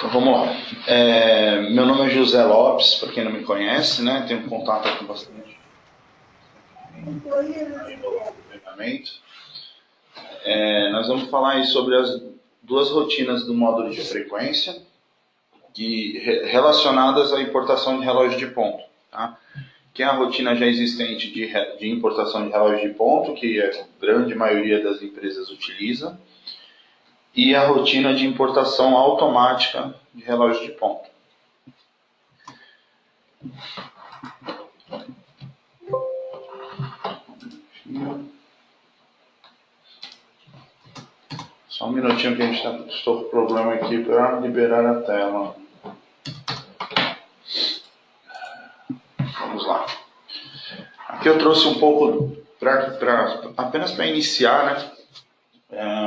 Então vamos lá. Meu nome é José Lopes, para quem não me conhece, né? Tenho contato com bastante treinamento. Nós vamos falar aí sobre as duas rotinas do módulo de frequência relacionadas à importação de relógio de ponto. Tá? Que é a rotina já existente de importação de relógio de ponto, que a grande maioria das empresas utiliza, e a rotina de importação automática de relógio de ponto. Só um minutinho que a gente estou com problema aqui para liberar a tela. Vamos lá. Aqui eu trouxe um pouco, apenas para iniciar, né?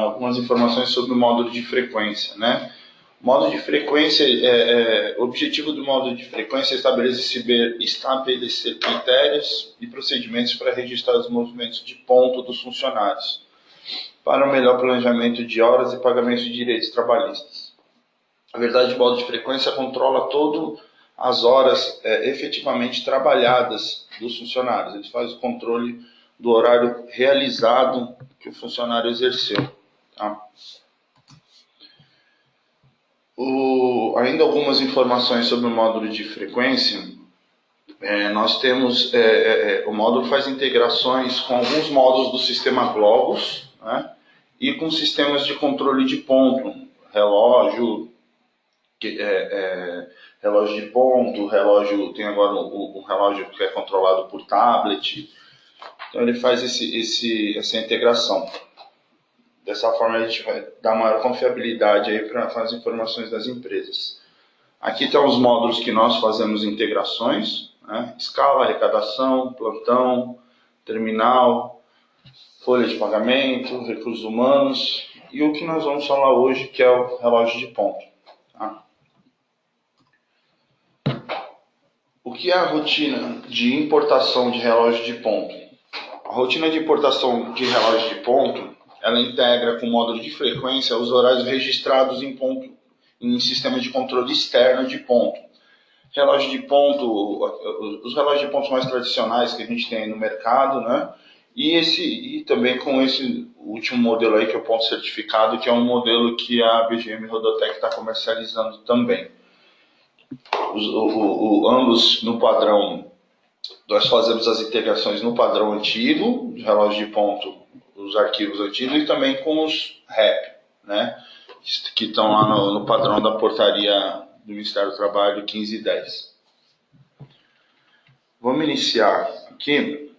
Algumas informações sobre o módulo de frequência, né? O módulo de frequência, o objetivo do módulo de frequência é estabelecer critérios e procedimentos para registrar os movimentos de ponto dos funcionários, para o melhor planejamento de horas e pagamento de direitos trabalhistas. Na verdade, o módulo de frequência controla todas as horas efetivamente trabalhadas dos funcionários. Ele faz o controle do horário realizado que o funcionário exerceu. Tá? Ainda algumas informações sobre o módulo de frequência. Nós temos, o módulo faz integrações com alguns módulos do sistema Globus, né, e com sistemas de controle de ponto, relógio de ponto, tem agora um relógio que é controlado por tablet. Então ele faz essa integração. Dessa forma a gente vai dar maior confiabilidade aí para as informações das empresas. Aqui estão os módulos que nós fazemos integrações, né? Escala, arrecadação, plantão, terminal, folha de pagamento, recursos humanos e o que nós vamos falar hoje, que é o relógio de ponto. Tá? O que é a rotina de importação de relógio de ponto? A rotina de importação de relógio de ponto, ela integra com o módulo de frequência os horários registrados em sistema de controle externo de ponto. Relógio de ponto, os relógios de pontos mais tradicionais que a gente tem no mercado, né? E também com esse último modelo aí, que é o ponto certificado, que é um modelo que a BGM Rodotec está comercializando também. Ambos no padrão, nós fazemos as integrações no padrão antigo, de relógio de ponto, os arquivos antigos, e também com os REP, né, que estão lá no padrão da portaria do Ministério do Trabalho 1510. Vamos iniciar aqui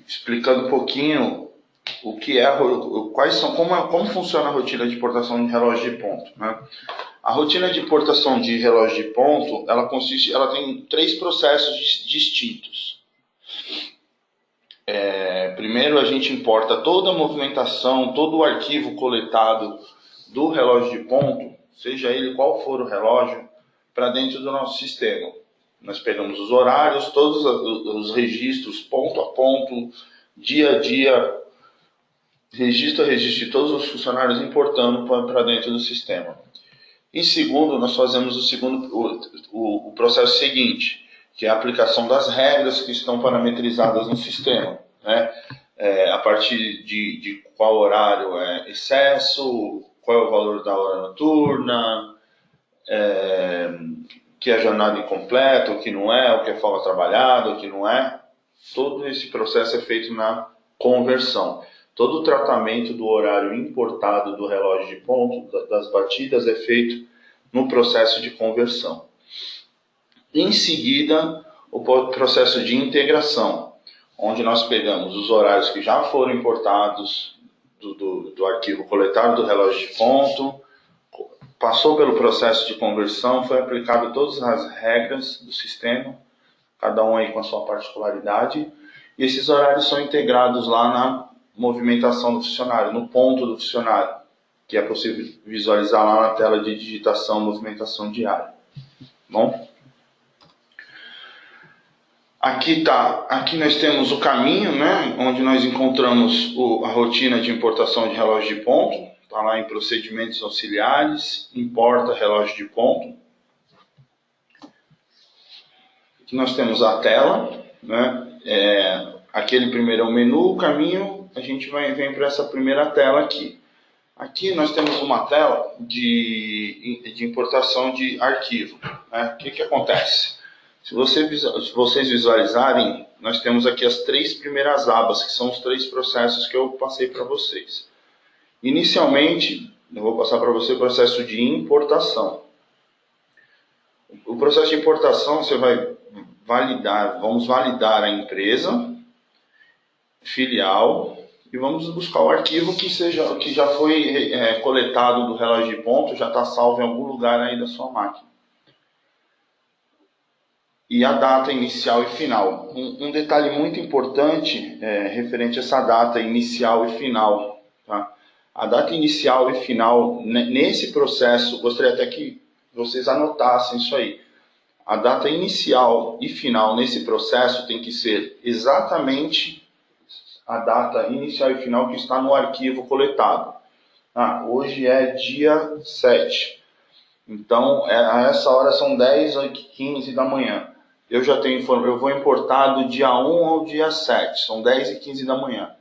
explicando um pouquinho o que é, como funciona a rotina de importação de relógio de ponto, né? A rotina de importação de relógio de ponto, ela tem 3 processos distintos. Primeiro, a gente importa toda a movimentação, todo o arquivo coletado do relógio de ponto, seja ele qual for o relógio, para dentro do nosso sistema. Nós pegamos os horários, todos os registros, ponto a ponto, dia a dia, registro a registro de todos os funcionários, importando para dentro do sistema. Em segundo, nós fazemos o processo seguinte, que é a aplicação das regras que estão parametrizadas no sistema, né? A partir de qual horário é excesso, qual é o valor da hora noturna, que é jornada incompleta, o que não é, o que é folga trabalhada, o que não é. Todo esse processo é feito na conversão. Todo o tratamento do horário importado do relógio de ponto, das batidas, é feito no processo de conversão. Em seguida, o processo de integração, onde nós pegamos os horários que já foram importados do arquivo coletado do relógio de ponto, passou pelo processo de conversão, foi aplicado todas as regras do sistema, cada um aí com a sua particularidade, e esses horários são integrados lá na movimentação do funcionário, no ponto do funcionário, que é possível visualizar lá na tela de digitação, movimentação diária. Bom? Aqui nós temos o caminho, né, onde nós encontramos a rotina de importação de relógio de ponto, está lá em procedimentos auxiliares, importa relógio de ponto. Aqui nós temos a tela, né? Aquele primeiro é o menu, o caminho, a gente vem para essa primeira tela aqui. Aqui nós temos uma tela de importação de arquivo, né? O que acontece? Se vocês visualizarem, nós temos aqui as 3 primeiras abas, que são os 3 processos que eu passei para vocês. Inicialmente, eu vou passar para você o processo de importação. O processo de importação, você vai vamos validar a empresa, filial, e vamos buscar o arquivo que já foi coletado do relógio de ponto, já está salvo em algum lugar aí da sua máquina. E a data inicial e final. Um detalhe muito importante referente a essa data inicial e final. Tá? A data inicial e final, nesse processo, gostaria até que vocês anotassem isso aí. A data inicial e final nesse processo tem que ser exatamente a data inicial e final que está no arquivo coletado. Hoje é dia 7. Então, a essa hora são 10h15 da manhã. Eu vou importar do dia 1 ao dia 7, são 10h15 da manhã.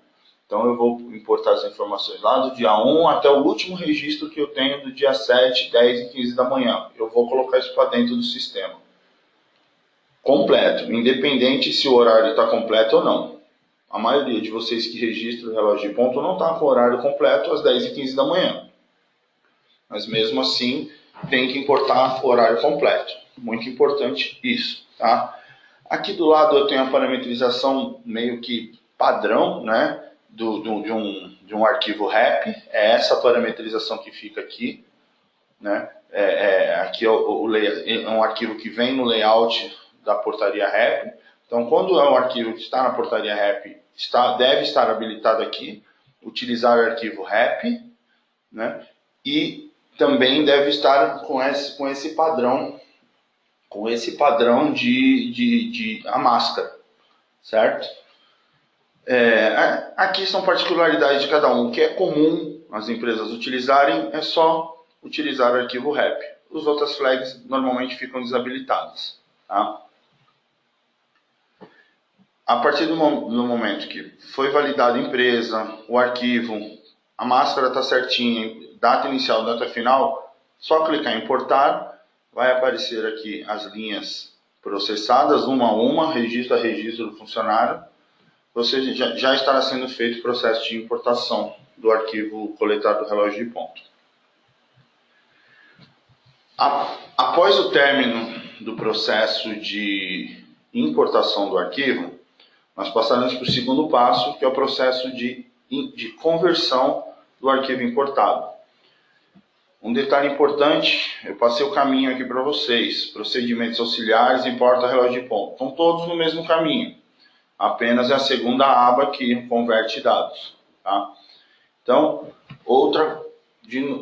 Então eu vou importar as informações lá do dia 1 até o último registro que eu tenho do dia 7, 10h15 da manhã. Eu vou colocar isso para dentro do sistema. Completo, independente se o horário está completo ou não. A maioria de vocês que registram o relógio de ponto não está com o horário completo às 10h15 da manhã. Mas mesmo assim, tem que importar o horário completo. Muito importante isso. Tá? Aqui do lado eu tenho a parametrização meio que padrão, né, de um arquivo REP. É essa parametrização que fica aqui. Né? Aqui é um arquivo que vem no layout da portaria REP. Então, quando é um arquivo que está na portaria REP, deve estar habilitado aqui, utilizar o arquivo REP, né? E também deve estar com esse padrão de a máscara, certo? Aqui são particularidades de cada um. O que é comum as empresas utilizarem é só utilizar o arquivo REP. As outras flags normalmente ficam desabilitadas. Tá? A partir do momento que foi validada a empresa, o arquivo, a máscara está certinha, data inicial, data final, só clicar em importar, vai aparecer aqui as linhas processadas, uma a uma, registro a registro do funcionário. Ou seja, já estará sendo feito o processo de importação do arquivo coletado do relógio de ponto. Após o término do processo de importação do arquivo, nós passaremos para o segundo passo, que é o processo de conversão do arquivo importado. Um detalhe importante, eu passei o caminho aqui para vocês. Procedimentos auxiliares, importa relógio de ponto. Estão todos no mesmo caminho. Apenas é a segunda aba que converte dados. Tá? Então,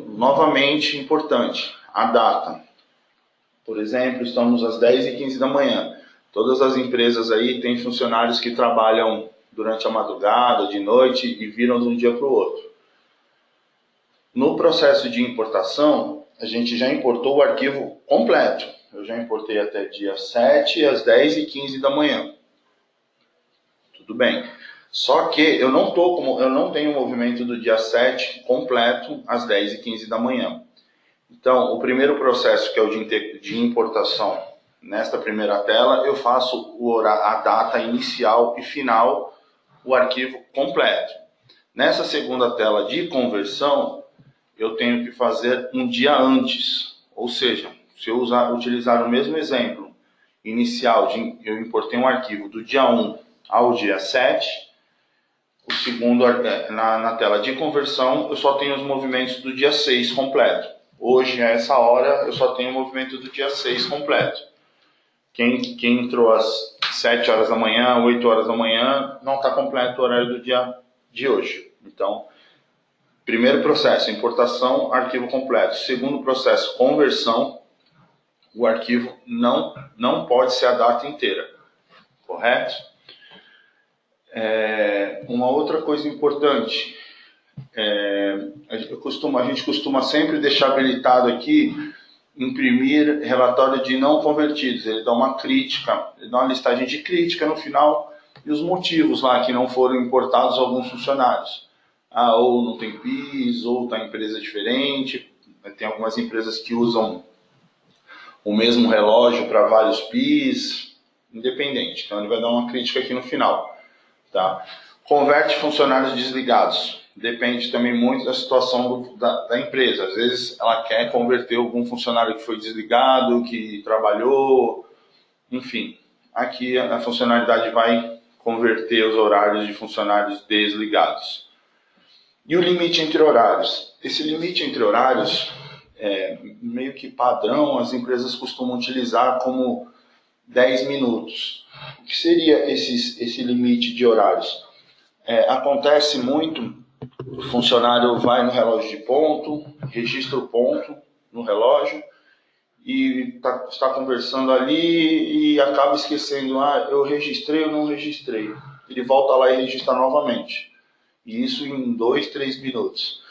novamente importante, a data. Por exemplo, estamos às 10h15 da manhã. Todas as empresas aí têm funcionários que trabalham durante a madrugada, de noite e viram de um dia para o outro. No processo de importação, a gente já importou o arquivo completo. Eu já importei até dia 7 às 10h15 da manhã. Tudo bem. Só que eu não tenho o movimento do dia 7 completo às 10h15 da manhã. Então, o primeiro processo, que é o de importação, nesta primeira tela, eu faço a data inicial e final, o arquivo completo. Nessa segunda tela de conversão, eu tenho que fazer um dia antes. Ou seja, se eu utilizar o mesmo exemplo inicial, eu importei um arquivo do dia 1 ao dia 7, o segundo, na tela de conversão, eu só tenho os movimentos do dia 6 completo. Hoje, a essa hora, eu só tenho o movimento do dia 6 completo. Quem entrou às 7 horas da manhã, 8 horas da manhã, não está completo o horário do dia de hoje. Então, primeiro processo, importação, arquivo completo. Segundo processo, conversão, o arquivo não pode ser a data inteira. Correto? Uma outra coisa importante a gente costuma sempre deixar habilitado aqui imprimir relatório de não convertidos. Ele dá uma crítica, ele dá uma listagem de crítica no final e os motivos lá que não foram importados alguns funcionários. Ou não tem PIS, ou está em empresa diferente. Tem algumas empresas que usam o mesmo relógio para vários PIS, independente. Então ele vai dar uma crítica aqui no final. Tá? Converte funcionários desligados. Depende também muito da situação da empresa. Às vezes ela quer converter algum funcionário que foi desligado, que trabalhou, enfim. Aqui a funcionalidade vai converter os horários de funcionários desligados. E o limite entre horários. Esse limite entre horários é meio que padrão, as empresas costumam utilizar como 10 minutos. O que seria esse limite de horários? Acontece muito, o funcionário vai no relógio de ponto, registra o ponto no relógio e está conversando ali e acaba esquecendo, eu registrei ou não registrei. Ele volta lá e registra novamente. E isso em 2, 3 minutos.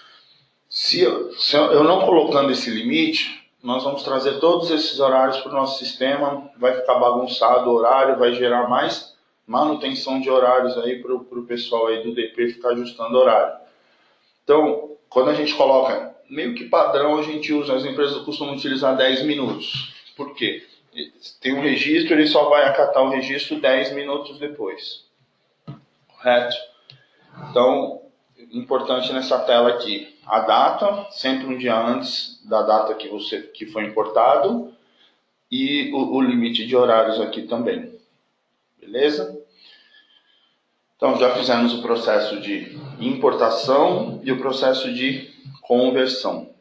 Se eu não colocando esse limite, nós vamos trazer todos esses horários para o nosso sistema, vai ficar bagunçado o horário, vai gerar mais manutenção de horários aí para o pessoal aí do DP ficar ajustando horário. Então, quando a gente coloca, meio que padrão, a gente usa, as empresas costumam utilizar 10 minutos. Por quê? Tem um registro, ele só vai acatar o registro 10 minutos depois. Correto? Então, importante nessa tela aqui, a data, sempre um dia antes da data que foi importado, e o limite de horários aqui também. Beleza? Então, já fizemos o processo de importação e o processo de conversão.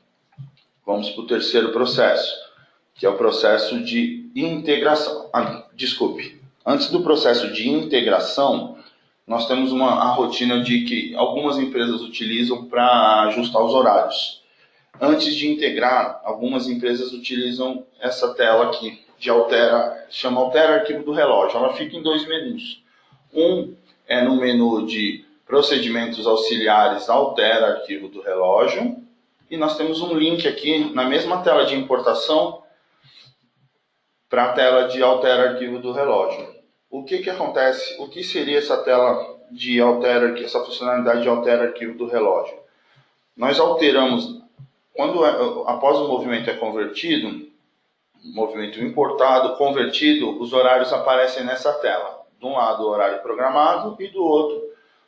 Vamos para o terceiro processo, que é o processo de integração. Antes do processo de integração, nós temos a rotina de que algumas empresas utilizam para ajustar os horários. Antes de integrar, algumas empresas utilizam essa tela aqui, chama Altera Arquivo do Relógio. Ela fica em 2 menus. Um é no menu de procedimentos auxiliares, Altera Arquivo do Relógio. E nós temos um link aqui na mesma tela de importação para a tela de Altera Arquivo do Relógio. O que acontece? O que seria essa tela de essa funcionalidade de Altera Arquivo do Relógio? Nós alteramos, após o movimento é convertido, movimento importado, convertido, os horários aparecem nessa tela. De um lado o horário programado e do outro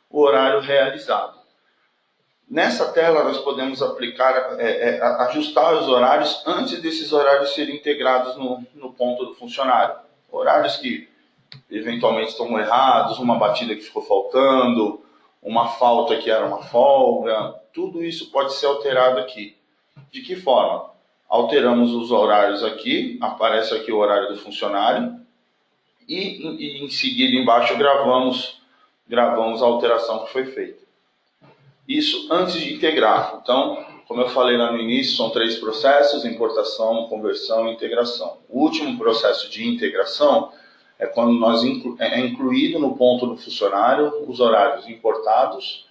o horário realizado. Nessa tela nós podemos ajustar os horários antes desses horários serem integrados no ponto do funcionário. Horários que eventualmente estão errados, uma batida que ficou faltando, uma falta que era uma folga, tudo isso pode ser alterado aqui. De que forma? Alteramos os horários aqui, aparece aqui o horário do funcionário, e em seguida embaixo gravamos a alteração que foi feita. Isso antes de integrar. Então, como eu falei lá no início, são 3 processos: importação, conversão e integração. O último processo de integração é quando é incluído no ponto do funcionário os horários importados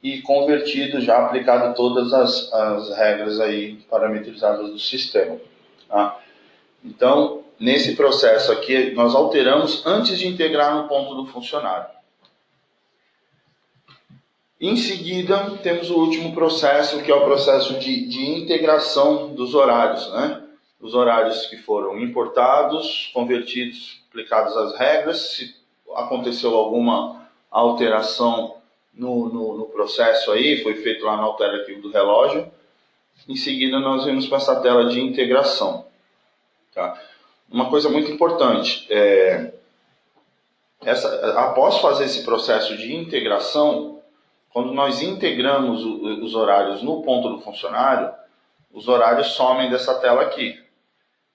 e convertido, já aplicado todas as regras aí parametrizadas do sistema. Tá? Então, nesse processo aqui, nós alteramos antes de integrar no ponto do funcionário. Em seguida, temos o último processo, que é o processo de integração dos horários, né? Os horários que foram importados, convertidos, aplicados as regras. Se aconteceu alguma alteração no processo aí, foi feito lá no Altera Arquivo do Relógio. Em seguida, nós vamos para essa tela de integração. Tá? Uma coisa muito importante, após fazer esse processo de integração, quando nós integramos os horários no ponto do funcionário, os horários somem dessa tela aqui.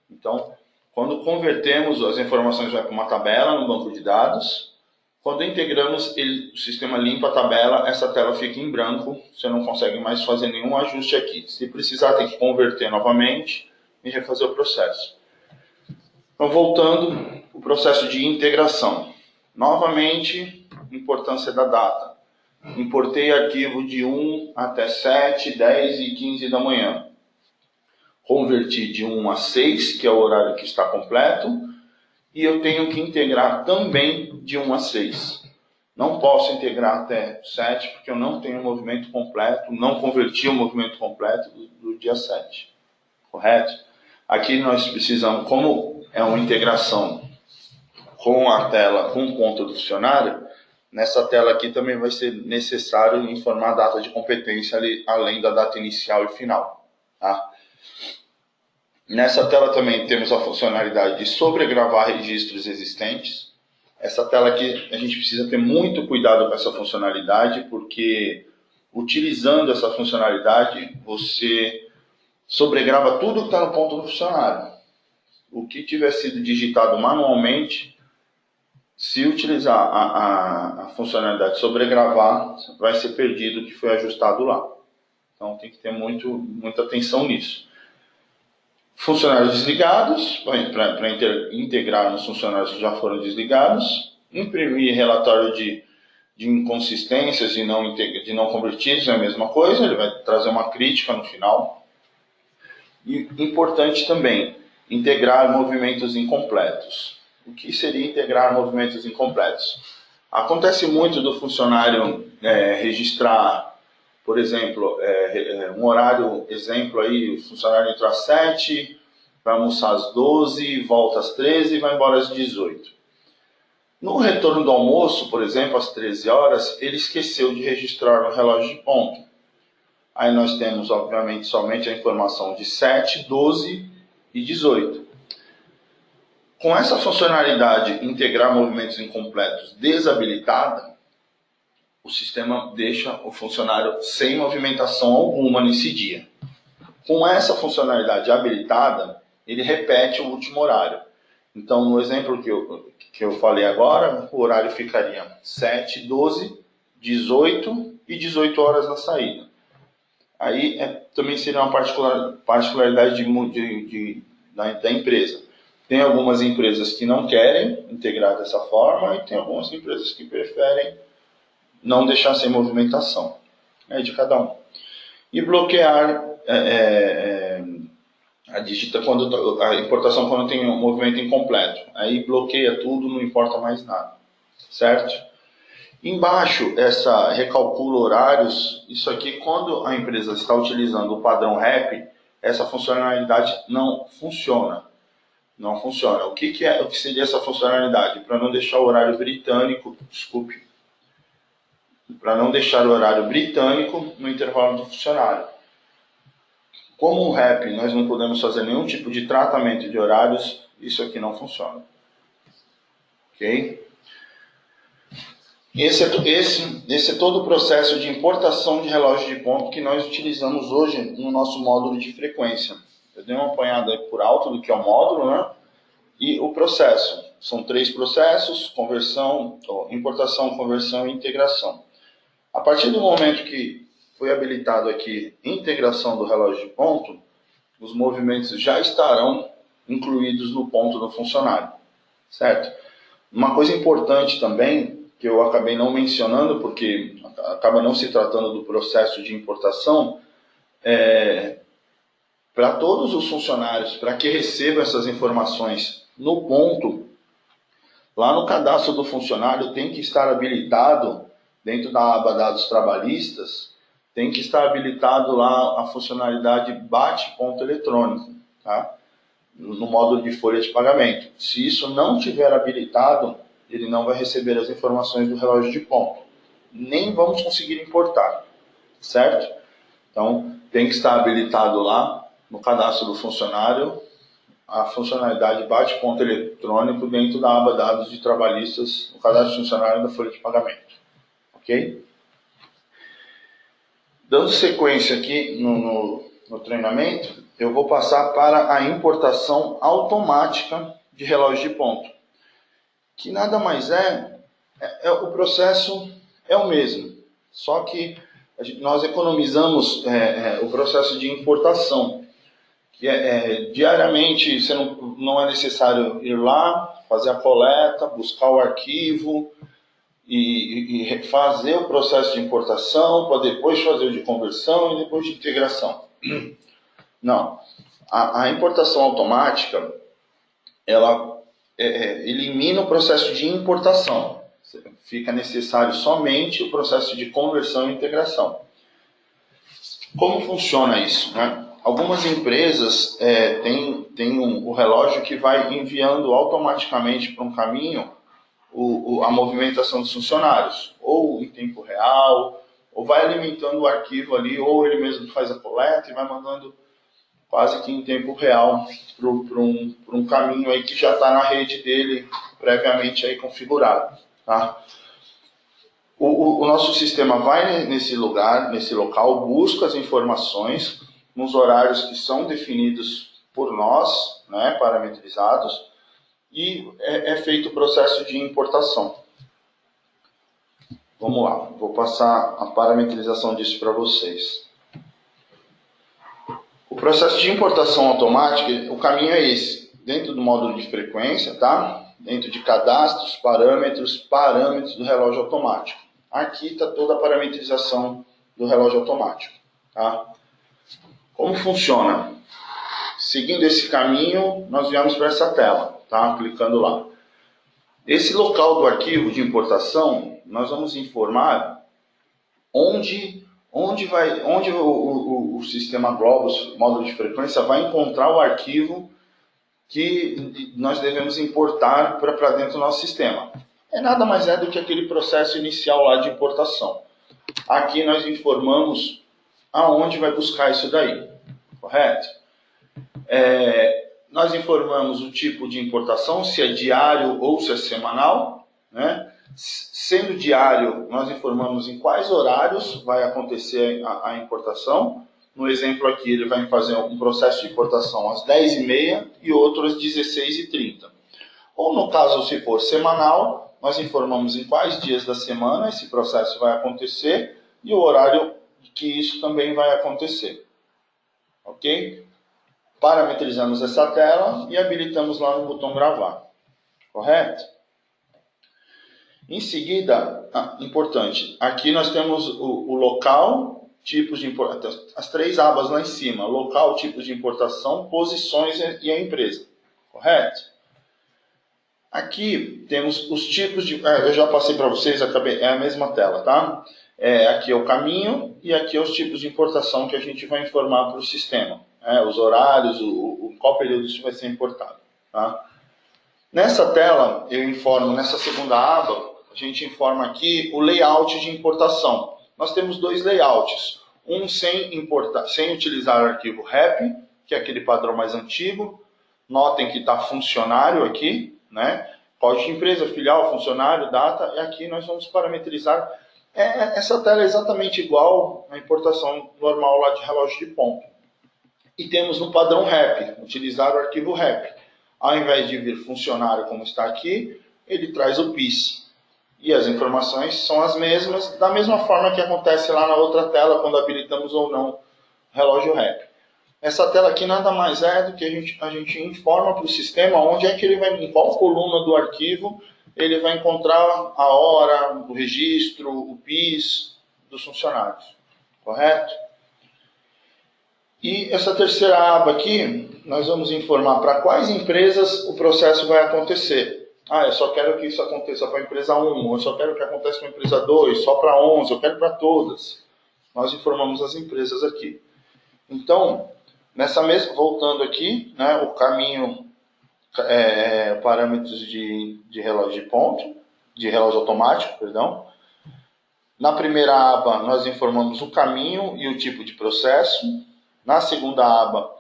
Então, quando convertemos, as informações vão para uma tabela no banco de dados. Quando integramos, o sistema limpa a tabela, essa tela fica em branco, você não consegue mais fazer nenhum ajuste aqui. Se precisar, tem que converter novamente e refazer o processo. Então, voltando, o processo de integração. Novamente, importância da data. Importei arquivo de 1 até 7, 10 e 15 da manhã. Converti de 1 a 6, que é o horário que está completo, e eu tenho que integrar também de 1 a 6. Não posso integrar até 7, porque eu não tenho o movimento completo, não converti o movimento completo do dia 7. Correto? Aqui nós precisamos, como é uma integração com a tela, com o ponto do funcionário, nessa tela aqui também vai ser necessário informar a data de competência, além da data inicial e final. Tá? Nessa tela também temos a funcionalidade de sobregravar registros existentes. Essa tela aqui a gente precisa ter muito cuidado com essa funcionalidade, porque utilizando essa funcionalidade você sobregrava tudo que está no ponto do funcionário. O que tiver sido digitado manualmente, se utilizar a funcionalidade sobregravar, vai ser perdido o que foi ajustado lá. Então tem que ter muita atenção nisso. Funcionários desligados, para integrar nos funcionários que já foram desligados. Imprimir relatório de inconsistências de não convertidos, é a mesma coisa, ele vai trazer uma crítica no final. E importante também, integrar movimentos incompletos. O que seria integrar movimentos incompletos? Acontece muito do funcionário registrar, por exemplo, um horário, exemplo aí, o funcionário entrou às 7, vai almoçar às 12, volta às 13 e vai embora às 18. No retorno do almoço, por exemplo, às 13 horas, ele esqueceu de registrar no relógio de ponta. Aí nós temos, obviamente, somente a informação de 7, 12 e 18. Com essa funcionalidade integrar movimentos incompletos desabilitada, o sistema deixa o funcionário sem movimentação alguma nesse dia. Com essa funcionalidade habilitada, ele repete o último horário. Então, no exemplo que eu falei agora, o horário ficaria 7, 12, 18 e 18 horas na saída. Aí também seria uma particularidade da empresa. Tem algumas empresas que não querem integrar dessa forma e tem algumas empresas que preferem não deixar sem movimentação. É de cada um. E bloquear a importação quando tem um movimento incompleto. Aí bloqueia tudo, não importa mais nada. Certo? Embaixo, essa recalcula horários. Isso aqui, quando a empresa está utilizando o padrão REP, essa funcionalidade não funciona. Não funciona. O que seria essa funcionalidade? Para não deixar o horário britânico, para não deixar o horário britânico no intervalo do funcionário. Como o REP nós não podemos fazer nenhum tipo de tratamento de horários, isso aqui não funciona. Ok? Esse é todo o processo de importação de relógio de ponto que nós utilizamos hoje no nosso módulo de frequência. Eu dei uma apanhada por alto do que é o módulo, né? E o processo. São 3 processos: conversão, importação, conversão e integração. A partir do momento que foi habilitado aqui integração do relógio de ponto, os movimentos já estarão incluídos no ponto do funcionário. Certo? Uma coisa importante também, que eu acabei não mencionando, porque acaba não se tratando do processo de importação, para todos os funcionários, para que recebam essas informações no ponto, lá no cadastro do funcionário tem que estar habilitado, dentro da aba dados trabalhistas, tem que estar habilitado lá a funcionalidade bate-ponto eletrônico, tá? No módulo de folha de pagamento. Se isso não tiver habilitado, ele não vai receber as informações do relógio de ponto. Nem vamos conseguir importar, certo? Então, tem que estar habilitado lá no cadastro do funcionário a funcionalidade bate-ponto eletrônico dentro da aba dados de trabalhistas no cadastro funcionário da folha de pagamento. Ok? Dando sequência aqui no treinamento, eu vou passar para a importação automática de relógio de ponto. Que nada mais o processo é o mesmo, só que nós economizamos o processo de importação, que diariamente você não é necessário ir lá, fazer a coleta, buscar o arquivo, e fazer o processo de importação para depois fazer o de conversão e depois de integração. Não. A importação automática, ela elimina o processo de importação. Fica necessário somente o processo de conversão e integração. Como funciona isso, né? Algumas empresas têm o relógio que vai enviando automaticamente para um caminho a movimentação dos funcionários, ou em tempo real, ou vai alimentando o arquivo ali, ou ele mesmo faz a coleta e vai mandando quase que em tempo real para um caminho aí que já está na rede dele previamente aí configurado. Tá? O nosso sistema vai nesse local, busca as informações nos horários que são definidos por nós, né, parametrizados, e é feito o processo de importação. Vamos lá, vou passar a parametrização disso para vocês. O processo de importação automática, o caminho é esse, dentro do módulo de frequência, tá? Dentro de cadastros, parâmetros do relógio automático. Aqui está toda a parametrização do relógio automático. Tá? Como funciona? Seguindo esse caminho, nós viemos para essa tela, tá? Clicando lá. Esse local do arquivo de importação, nós vamos informar onde o sistema Globus, módulo de frequência, vai encontrar o arquivo que nós devemos importar para dentro do nosso sistema. Nada mais é do que aquele processo inicial lá de importação. Aqui nós informamos aonde vai buscar isso daí, correto? Nós informamos o tipo de importação, se é diário ou se é semanal, né? Sendo diário, nós informamos em quais horários vai acontecer a importação. No exemplo aqui, ele vai fazer um processo de importação às 10h30 e outro às 16h30. Ou no caso, se for semanal, nós informamos em quais dias da semana esse processo vai acontecer e o horário que isso também vai acontecer. Ok? Parametrizamos essa tela e habilitamos lá no botão gravar. Correto? Em seguida, importante, aqui nós temos o local, tipos de importação, as três abas lá em cima, local, tipos de importação, posições e a empresa. Correto? Aqui temos os tipos de... eu já passei para vocês, é a mesma tela, tá? Aqui é o caminho e aqui é os tipos de importação que a gente vai informar para o sistema. Os horários, qual período isso vai ser importado. Tá? Nessa tela, eu informo, nessa segunda aba, a gente informa aqui o layout de importação. Nós temos dois layouts. Um sem utilizar o arquivo REP, que é aquele padrão mais antigo. Notem que está funcionário aqui, né? Código de empresa, filial, funcionário, data. E aqui nós vamos parametrizar. Essa tela é exatamente igual à importação normal lá de relógio de ponto. E temos no padrão REP, utilizar o arquivo REP. Ao invés de vir funcionário como está aqui, ele traz o PIS. E as informações são as mesmas, da mesma forma que acontece lá na outra tela, quando habilitamos ou não o relógio REP. Essa tela aqui nada mais é do que a gente informa para o sistema onde é que ele vai, em qual coluna do arquivo, ele vai encontrar a hora, o registro, o PIS dos funcionários. Correto? E essa terceira aba aqui, nós vamos informar para quais empresas o processo vai acontecer. Eu só quero que isso aconteça para a empresa 1, ou eu só quero que aconteça para a empresa 2, só para 11, eu quero para todas. Nós informamos as empresas aqui. Então, voltando aqui, né, o caminho, parâmetros de relógio de ponto, de relógio automático, perdão. Na primeira aba, nós informamos o caminho e o tipo de processo. Na segunda aba,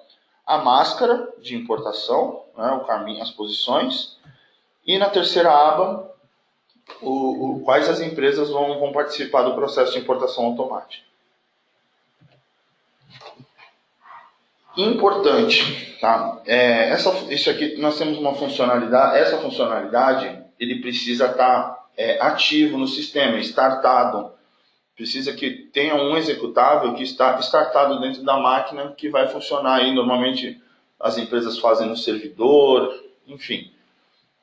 a máscara de importação, né, o caminho, as posições. E na terceira aba, quais as empresas vão participar do processo de importação automática. Importante, tá? Isso aqui, nós temos uma funcionalidade, essa funcionalidade, ele precisa estar ativo no sistema, startado. Precisa que tenha um executável que está startado dentro da máquina que vai funcionar aí. Normalmente as empresas fazem no servidor, enfim.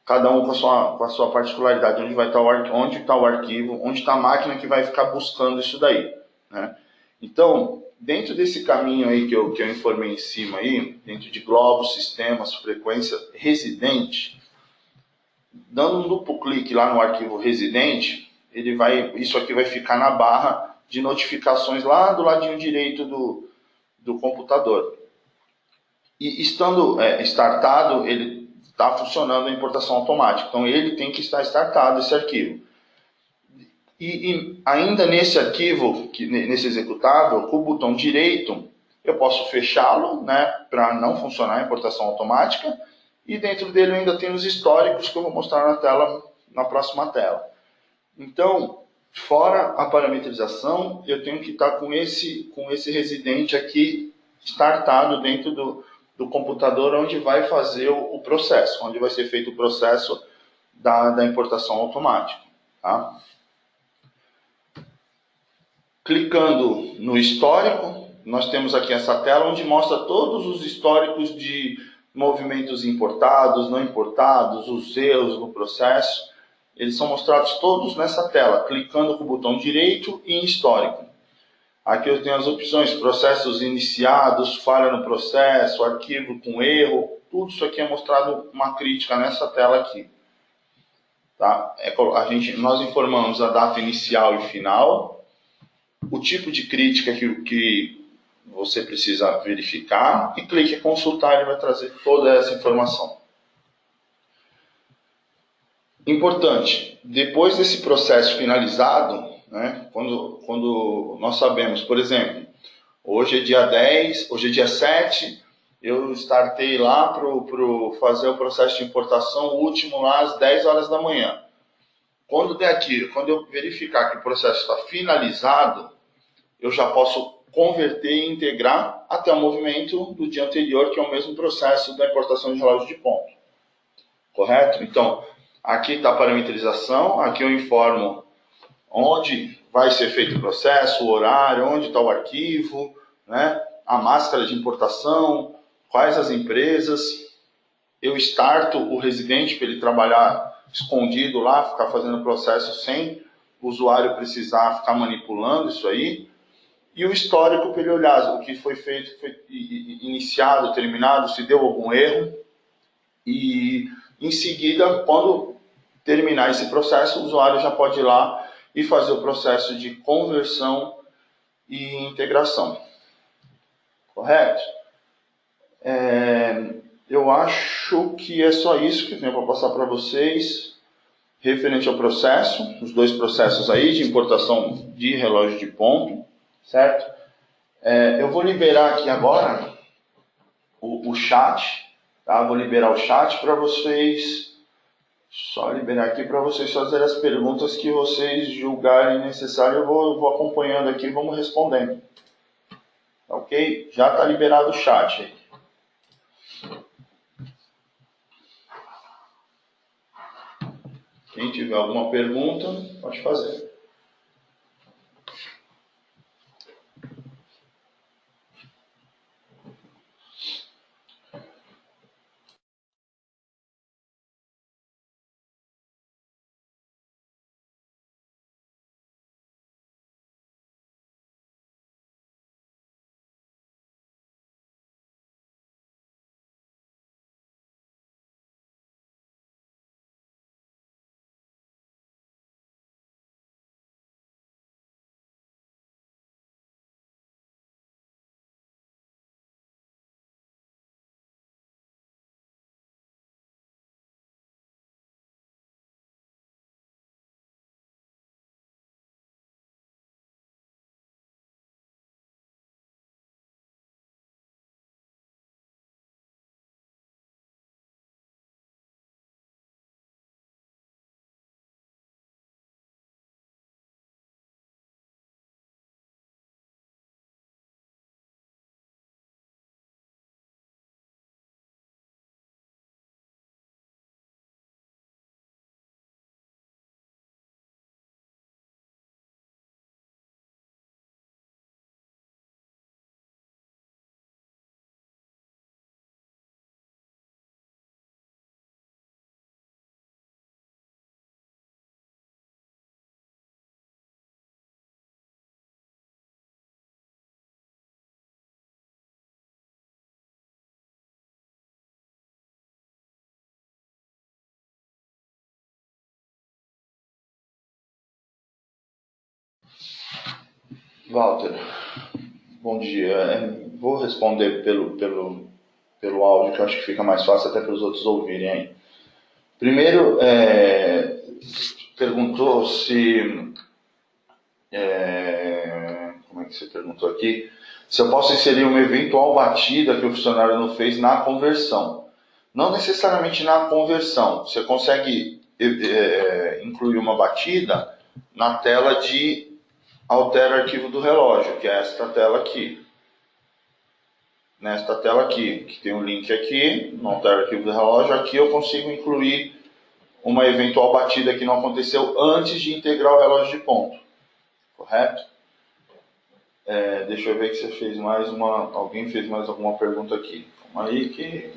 cada um com a sua particularidade, onde vai estar onde está o arquivo, onde está a máquina que vai ficar buscando isso daí, né? Então, dentro desse caminho aí que eu informei em cima aí, dentro de globos, sistemas, frequência residente, dando um duplo clique lá no arquivo residente, isso aqui vai ficar na barra de notificações lá do ladinho direito do computador. E estando startado, ele está funcionando a importação automática. Então ele tem que estar startado, esse arquivo. E ainda nesse arquivo, nesse executável, com o botão direito, eu posso fechá-lo, né, para não funcionar a importação automática. E dentro dele eu ainda tenho os históricos que eu vou mostrar na tela, na próxima tela. Então, fora a parametrização, eu tenho que estar com esse residente aqui startado dentro do computador onde vai fazer o processo, onde vai ser feito o processo da importação automática. Tá? Clicando no histórico, nós temos aqui essa tela onde mostra todos os históricos de movimentos importados, não importados, os erros no processo. Eles são mostrados todos nessa tela, clicando com o botão direito e em histórico. Aqui eu tenho as opções, processos iniciados, falha no processo, arquivo com erro, tudo isso aqui é mostrado uma crítica nessa tela aqui. Tá? Nós informamos a data inicial e final, o tipo de crítica que você precisa verificar e clique em consultar, ele vai trazer toda essa informação. Importante, depois desse processo finalizado, né, quando nós sabemos, por exemplo, hoje é dia 10, hoje é dia 7, eu startei lá para fazer o processo de importação último lá às 10 horas da manhã. Quando eu verificar que o processo está finalizado, eu já posso converter e integrar até o movimento do dia anterior, que é o mesmo processo da importação de relógio de ponto. Correto? Então, aqui está a parametrização, aqui eu informo onde vai ser feito o processo, o horário, onde está o arquivo, né? A máscara de importação, quais as empresas. Eu starto o residente para ele trabalhar escondido lá, ficar fazendo o processo sem o usuário precisar ficar manipulando isso aí. E o histórico para ele olhar o que foi feito, foi iniciado, terminado, se deu algum erro. E em seguida, quando terminar esse processo, o usuário já pode ir lá e fazer o processo de conversão e integração. Correto? Eu acho que é só isso que eu tenho para passar para vocês referente ao processo, os dois processos aí de importação de relógio de ponto, certo? Eu vou liberar aqui agora o chat, tá? Vou liberar o chat para vocês, só liberar aqui para vocês fazerem as perguntas que vocês julgarem necessário. Eu vou acompanhando aqui e vamos respondendo. Ok? Já está liberado o chat aí. Quem tiver alguma pergunta, pode fazer. Walter, bom dia. Vou responder pelo áudio, que eu acho que fica mais fácil até para os outros ouvirem aí. Primeiro, perguntou se... como é que você perguntou aqui? Se eu posso inserir uma eventual batida que o funcionário não fez na conversão. Não necessariamente na conversão. Você consegue incluir uma batida na tela de altera arquivo do relógio, que é esta tela aqui. Nesta tela aqui, que tem um link aqui, no altera arquivo do relógio, aqui eu consigo incluir uma eventual batida que não aconteceu antes de integrar o relógio de ponto. Correto? Deixa eu ver que você fez mais uma... Alguém fez mais alguma pergunta aqui. Calma aí que...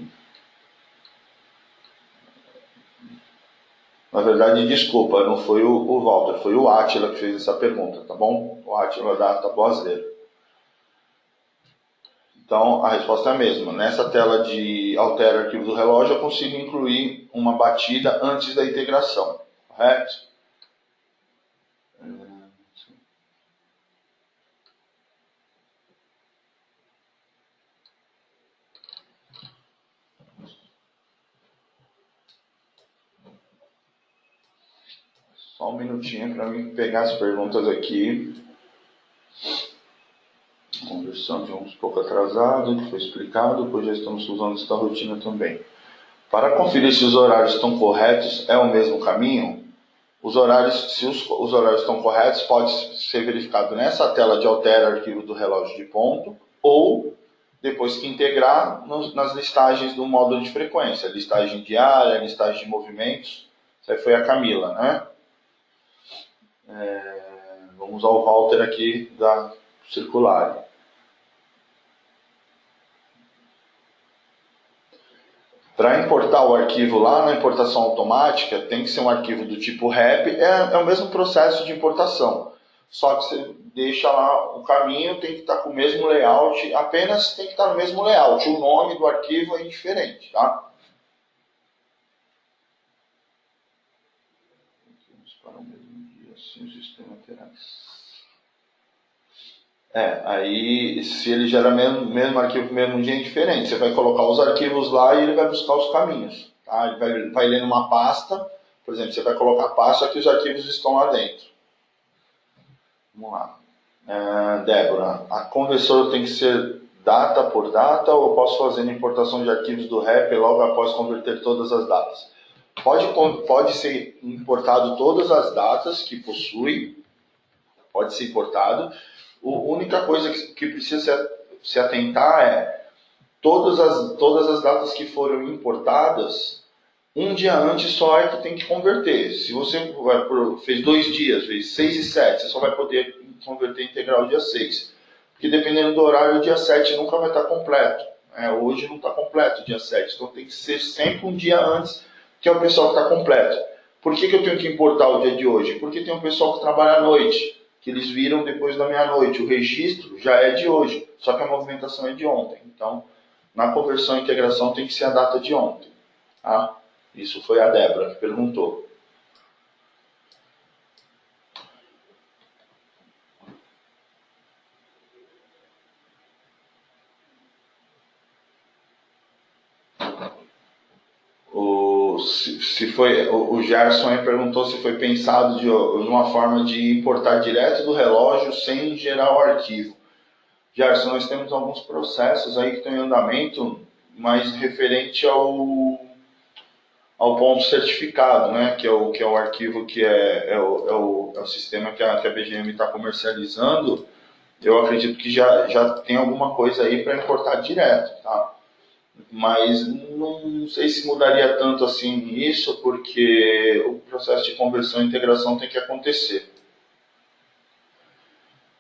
Na verdade, desculpa, não foi o Walter, foi o Átila que fez essa pergunta, tá bom? O Átila da Taboazeira. Então, a resposta é a mesma. Nessa tela de altera arquivo do relógio, eu consigo incluir uma batida antes da integração, correto? Só um minutinho para mim pegar as perguntas aqui. Conversão de um pouco atrasado, que foi explicado, pois já estamos usando esta rotina também. Para conferir se os horários estão corretos, é o mesmo caminho? Os horários, se os horários estão corretos, pode ser verificado nessa tela de altera arquivo do relógio de ponto, ou, depois que integrar, nas listagens do módulo de frequência, listagem diária, listagem de movimentos. Isso aí foi a Camila, né? Vamos usar o Walter aqui da Circular. Para importar o arquivo lá na importação automática, tem que ser um arquivo do tipo REP, é o mesmo processo de importação. Só que você deixa lá o caminho, tem que estar com o mesmo layout, apenas tem que estar no mesmo layout. O nome do arquivo é indiferente, tá? Para o mesmo dia, assim o sistema terá. Aí se ele gera mesmo arquivo mesmo dia é indiferente. Você vai colocar os arquivos lá e ele vai buscar os caminhos. Tá? Ele vai ler numa pasta, por exemplo, você vai colocar a pasta que os arquivos estão lá dentro. Vamos lá. Débora, a conversora tem que ser data por data ou eu posso fazer a importação de arquivos do REP logo após converter todas as datas? Pode ser importado todas as datas que possui, pode ser importado. A única coisa que precisa se atentar é todas as datas que foram importadas, um dia antes só é que tem que converter. Se você fez 2 dias, fez 6 e 7, você só vai poder converter integral dia 6. Porque dependendo do horário, o dia 7 nunca vai estar completo. Hoje não está completo o dia 7, então tem que ser sempre um dia antes, que é o pessoal que está completo. Por que eu tenho que importar o dia de hoje? Porque tem um pessoal que trabalha à noite, que eles viram depois da meia-noite. O registro já é de hoje, só que a movimentação é de ontem. Então, na conversão e integração tem que ser a data de ontem. Tá? Isso foi a Débora que perguntou. O Gerson aí perguntou se foi pensado de uma forma de importar direto do relógio sem gerar o arquivo. Gerson, nós temos alguns processos aí que estão em andamento, mas referente ao ponto certificado, né? que é o arquivo que é o sistema que a BGM está comercializando. Eu acredito que já tem alguma coisa aí para importar direto, tá? Mas não sei se mudaria tanto assim isso, porque o processo de conversão e integração tem que acontecer.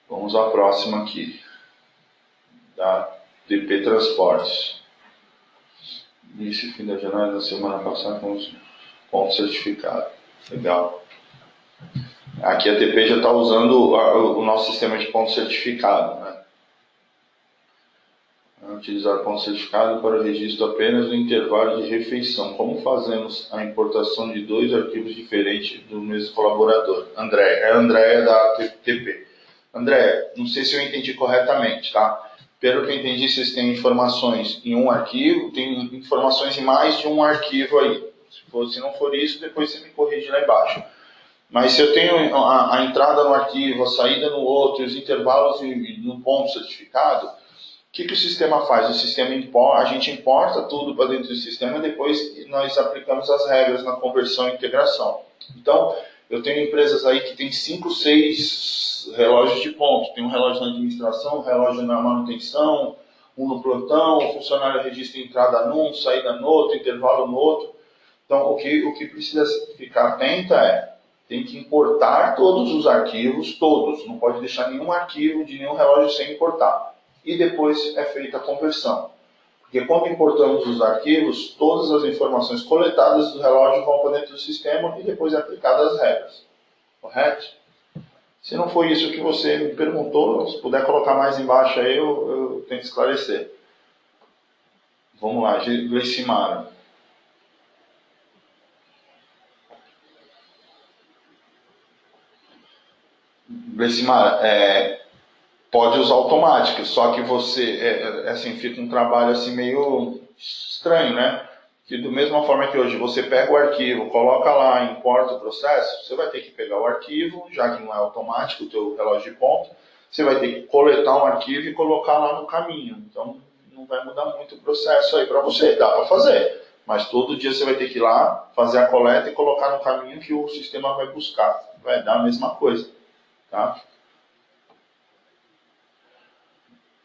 Vamos à próxima aqui, da DP Transportes. Início e fim da janela da semana passada com os pontos certificados. Legal. Aqui a TP já está usando o nosso sistema de ponto certificado, né? Utilizar ponto certificado para o registro apenas no intervalo de refeição. Como fazemos a importação de 2 arquivos diferentes do mesmo colaborador? Andréia da TP. André, não sei se eu entendi corretamente, tá? Pelo que eu entendi, vocês têm informações em um arquivo, tem informações em mais de um arquivo aí. Se não for isso, depois você me corrige lá embaixo. Mas se eu tenho a entrada no arquivo, a saída no outro, os intervalos no ponto certificado, o que o sistema faz? O sistema a gente importa tudo para dentro do sistema e depois nós aplicamos as regras na conversão e integração. Então, eu tenho empresas aí que tem 5, 6 relógios de ponto. Tem um relógio na administração, um relógio na manutenção, um no plantão, o funcionário registra entrada num, saída no outro, intervalo no outro. Então, o que precisa ficar atento tem que importar todos os arquivos, todos. Não pode deixar nenhum arquivo de nenhum relógio sem importar. E depois é feita a conversão. Porque quando importamos os arquivos, todas as informações coletadas do relógio vão para dentro do sistema e depois é aplicadas as regras. Correto? Se não foi isso que você me perguntou, se puder colocar mais embaixo aí, eu tento esclarecer. Vamos lá, Gleicimara. Gleicimara, pode usar automático, só que você, assim, fica um trabalho assim meio estranho, né? Que da mesma forma que hoje você pega o arquivo, coloca lá, importa o processo, você vai ter que pegar o arquivo, já que não é automático o teu relógio de ponto, você vai ter que coletar um arquivo e colocar lá no caminho. Então, não vai mudar muito o processo aí para você, dá para fazer. Mas todo dia você vai ter que ir lá, fazer a coleta e colocar no caminho que o sistema vai buscar. Vai dar a mesma coisa, tá?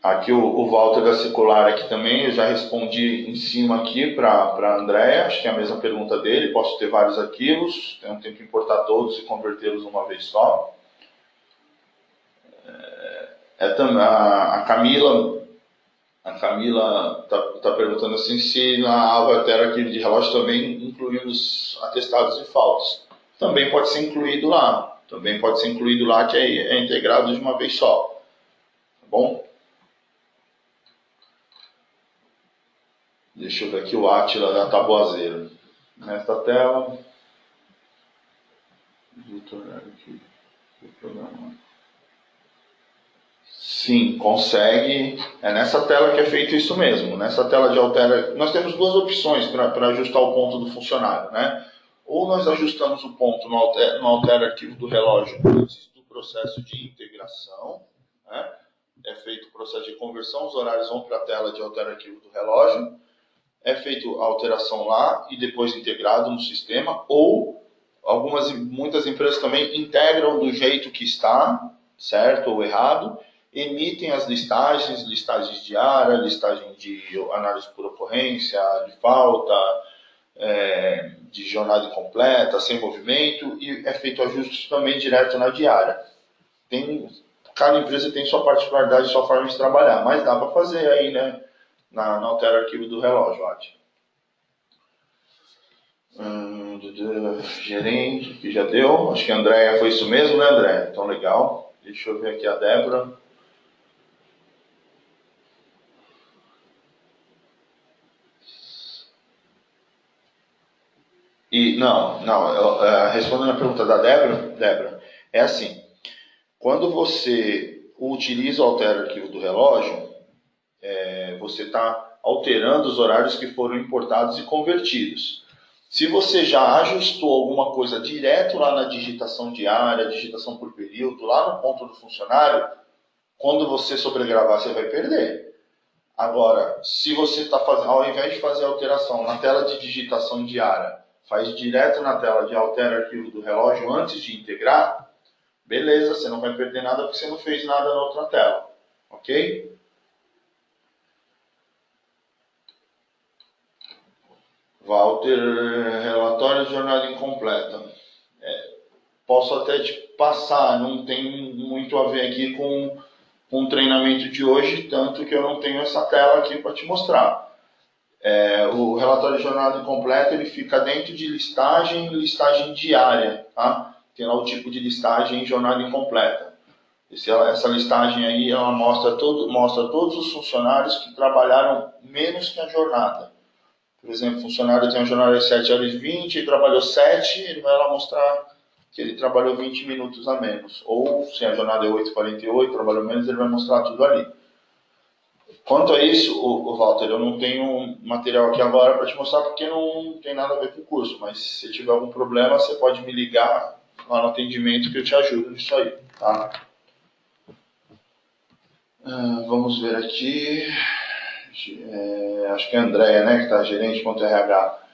Aqui o Walter da Circular aqui também, eu já respondi em cima aqui para a Andréa, acho que é a mesma pergunta dele, posso ter vários arquivos, então tenho que importar todos e convertê-los uma vez só. A Camila está perguntando assim se na Alvater arquivo de relógio também incluímos atestados de faltas. Também pode ser incluído lá, que é integrado de uma vez só, tá bom? Deixa eu ver aqui o Átila da Taboazeira. Nesta tela. Sim, consegue. É nessa tela que é feito isso mesmo. Nessa tela de altera. Nós temos duas opções para ajustar o ponto do funcionário, né? Ou nós ajustamos o ponto no altera arquivo do relógio antes do processo de integração, né? É feito o processo de conversão, os horários vão para a tela de altera arquivo do relógio. É feito a alteração lá e depois integrado no sistema, ou muitas empresas também integram do jeito que está, certo ou errado, emitem as listagens diárias, listagem de análise por ocorrência, de falta, de jornada incompleta, sem movimento, e é feito ajuste também direto na diária. Cada empresa tem sua particularidade, sua forma de trabalhar, mas dá para fazer aí, né? Na altera arquivo do relógio, Ati. Gerente, que já deu. Acho que a Andréia foi isso mesmo, né, Andréia? Então, legal. Deixa eu ver aqui a Débora. Respondendo a pergunta da Débora, é assim. Quando você utiliza o altera arquivo do relógio, você está alterando os horários que foram importados e convertidos. Se você já ajustou alguma coisa direto lá na digitação diária, digitação por período, lá no ponto do funcionário, quando você sobregravar, você vai perder. Agora, se você está fazendo, ao invés de fazer a alteração na tela de digitação diária, faz direto na tela de altera arquivo do relógio antes de integrar, beleza, você não vai perder nada porque você não fez nada na outra tela. Ok? Walter, relatório de jornada incompleta. Posso até te passar, não tem muito a ver aqui com o treinamento de hoje, tanto que eu não tenho essa tela aqui para te mostrar. O relatório de jornada incompleta ele fica dentro de listagem e listagem diária. Tá? Tem lá o tipo de listagem jornada incompleta. Essa listagem aí ela mostra todos os funcionários que trabalharam menos que a jornada. Por exemplo, o funcionário tem uma jornada de 7 horas e 20, ele trabalhou 7, ele vai lá mostrar que ele trabalhou 20 minutos a menos. Ou, se a jornada é 8h48, trabalhou menos, ele vai mostrar tudo ali. Quanto a isso, Walter, eu não tenho material aqui agora para te mostrar porque não tem nada a ver com o curso, mas se tiver algum problema, você pode me ligar lá no atendimento que eu te ajudo nisso aí, tá? Vamos ver aqui. Acho que é a Andréia, né, que está gerente.rh.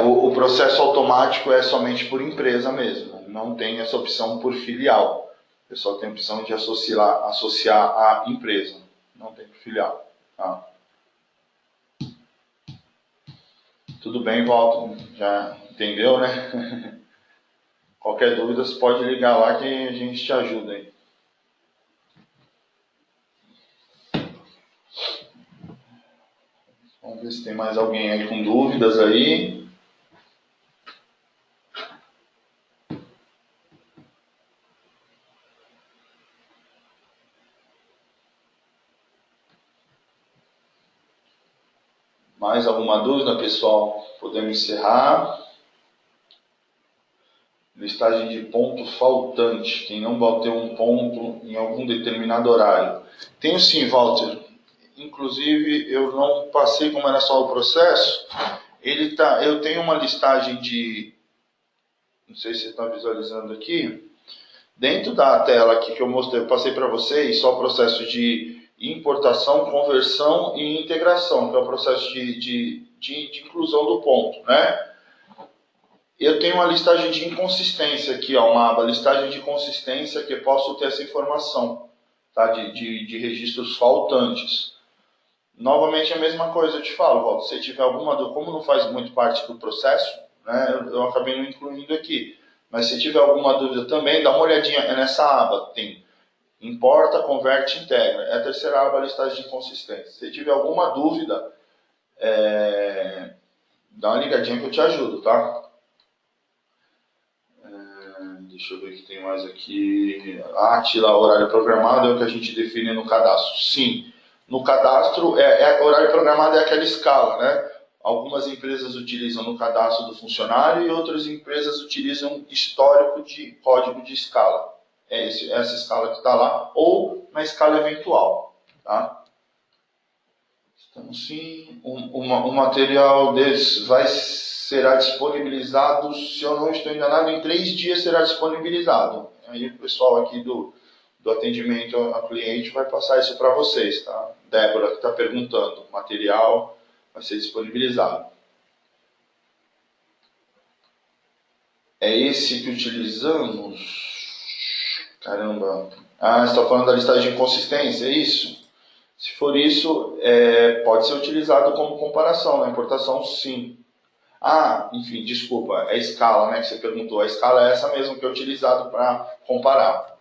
O processo automático é somente por empresa mesmo, não tem essa opção por filial. O pessoal tem a opção de associar a empresa, não tem por filial. Tá? Tudo bem, Walter? Já entendeu, né? Qualquer dúvida, você pode ligar lá que a gente te ajuda aí. Vamos ver se tem mais alguém aí com dúvidas aí. Mais alguma dúvida, pessoal? Podemos encerrar. Listagem de ponto faltante. Quem não bateu um ponto em algum determinado horário. Tenho sim, Walter. Inclusive, eu não passei como era só o processo. Eu tenho uma listagem de... Não sei se você está visualizando aqui. Dentro da tela aqui que eu mostrei, eu passei para vocês só o processo de importação, conversão e integração, que é o processo de inclusão do ponto, né? Eu tenho uma listagem de inconsistência aqui, ó, uma aba listagem de consistência que eu posso ter essa informação, tá? de registros faltantes. Novamente a mesma coisa, eu te falo, Walter, se tiver alguma dúvida, como não faz muito parte do processo, né, eu acabei não incluindo aqui. Mas se tiver alguma dúvida também, dá uma olhadinha nessa aba, tem importa, converte, integra. É a terceira aba, listagem de inconsistência. Se tiver alguma dúvida, dá uma ligadinha que eu te ajudo, tá? Deixa eu ver o que tem mais aqui. Atilar horário programado é o que a gente define no cadastro. Sim, no cadastro, horário programado é aquela escala, né? Algumas empresas utilizam no cadastro do funcionário e outras empresas utilizam histórico de código de escala. É essa escala que está lá, ou na escala eventual. Tá? Então, sim, um material desse será disponibilizado, se eu não estou enganado, em 3 dias será disponibilizado. Aí o pessoal aqui do atendimento ao cliente vai passar isso para vocês, tá? Débora que está perguntando, o material vai ser disponibilizado. É esse que utilizamos? Caramba. Você está falando da listagem de inconsistência, é isso? Se for isso, pode ser utilizado como comparação. Na importação, sim. Enfim, desculpa, é a escala, né, que você perguntou. A escala é essa mesmo que é utilizado para comparar.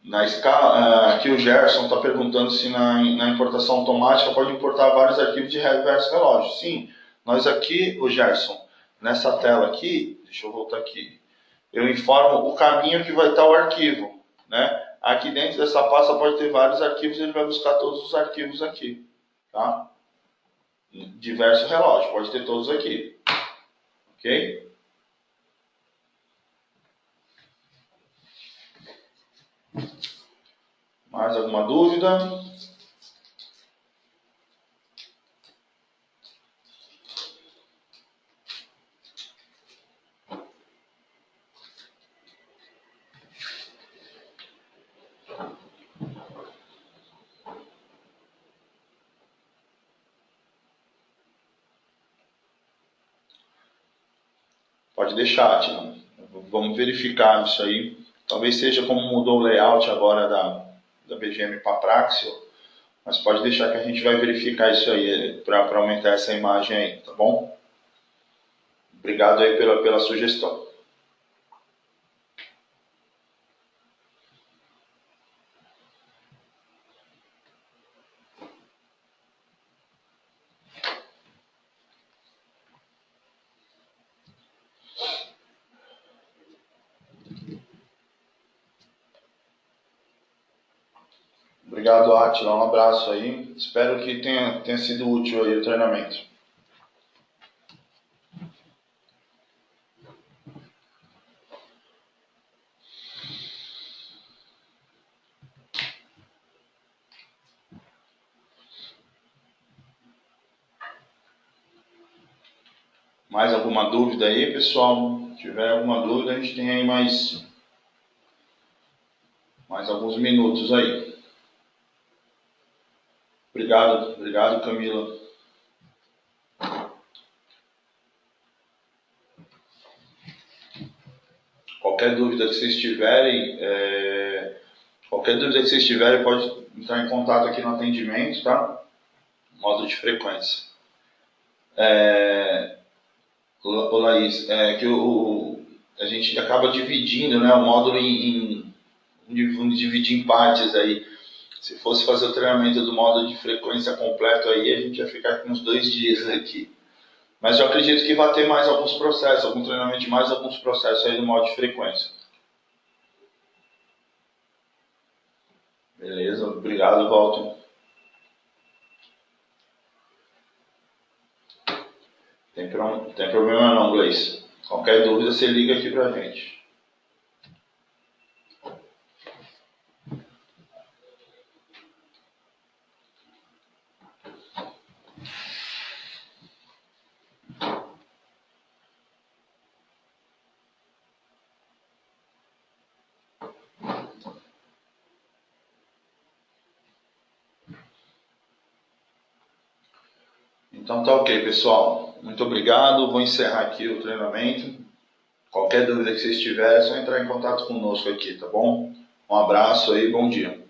Na escala, aqui o Gerson está perguntando se na importação automática pode importar vários arquivos de reverso relógio. Sim, nós aqui, o Gerson, nessa tela aqui, deixa eu voltar aqui, eu informo o caminho que vai estar o arquivo, né? Aqui dentro dessa pasta pode ter vários arquivos, ele vai buscar todos os arquivos aqui, tá? Diverso relógio, pode ter todos aqui, ok? Mais alguma dúvida? Pode deixar, Tina. Vamos verificar isso aí. Talvez seja como mudou o layout agora da BGM para Praxio, mas pode deixar que a gente vai verificar isso aí para aumentar essa imagem aí, tá bom? Obrigado aí pela sugestão. Obrigado, Atila. Um abraço aí. Espero que tenha sido útil aí o treinamento. Mais alguma dúvida aí, pessoal? Se tiver alguma dúvida, a gente tem aí mais alguns minutos aí. Obrigado, Camila. Qualquer dúvida que vocês tiverem, pode entrar em contato aqui no atendimento, tá? Modo de frequência. Ô Laís, que a gente acaba dividindo, né, o módulo vamos dividir em partes aí. Se fosse fazer o treinamento do módulo de frequência completo aí, a gente ia ficar com uns 2 dias aqui. Mas eu acredito que vai ter mais alguns processos, algum treinamento de mais alguns processos aí no módulo de frequência. Beleza, obrigado, Walter. Tem problema não, Gleice. Qualquer dúvida, você liga aqui pra gente. Então tá ok, pessoal. Muito obrigado. Vou encerrar aqui o treinamento. Qualquer dúvida que vocês tiverem, é só entrar em contato conosco aqui, tá bom? Um abraço aí, bom dia.